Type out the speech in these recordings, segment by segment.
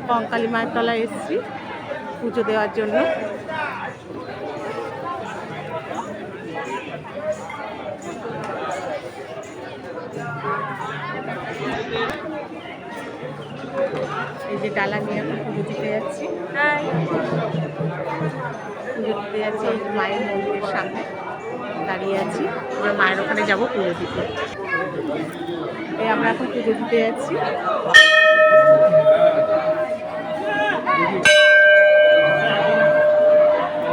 কঙ্কালী মায়ের তলায় এসেছি পুজো দেওয়ার জন্য। এই যে ডালা নিয়ে এখন পুজো দিতে যাচ্ছি। পুজো দিতে যাচ্ছি এই মায়ের মন্দিরের সামনে দাঁড়িয়ে আছি। আমরা মায়ের ওখানে যাবো পুজো দিতে। এই আমরা এখন পুজো দিতে যাচ্ছি।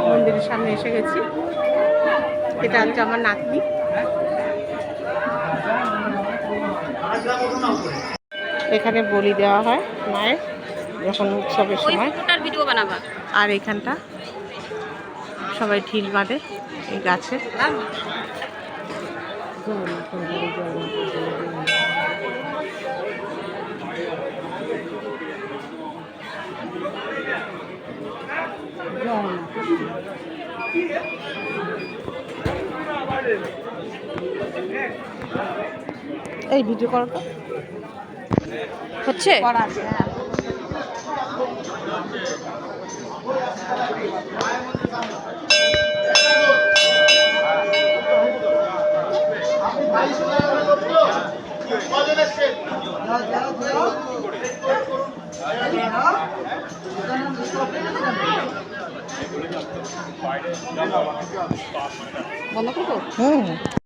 মন্দিরের সামনে এসে গেছি। এটা হচ্ছে আমার নাতনি। এখানে বলি দেওয়া হয় মায়ের যখন উৎসবের সময়। আর এখানটা সবাই ঢিল বাঁধে এই গাছে। এই ভিডিও করো তো হচ্ছে বন্ধ করবো।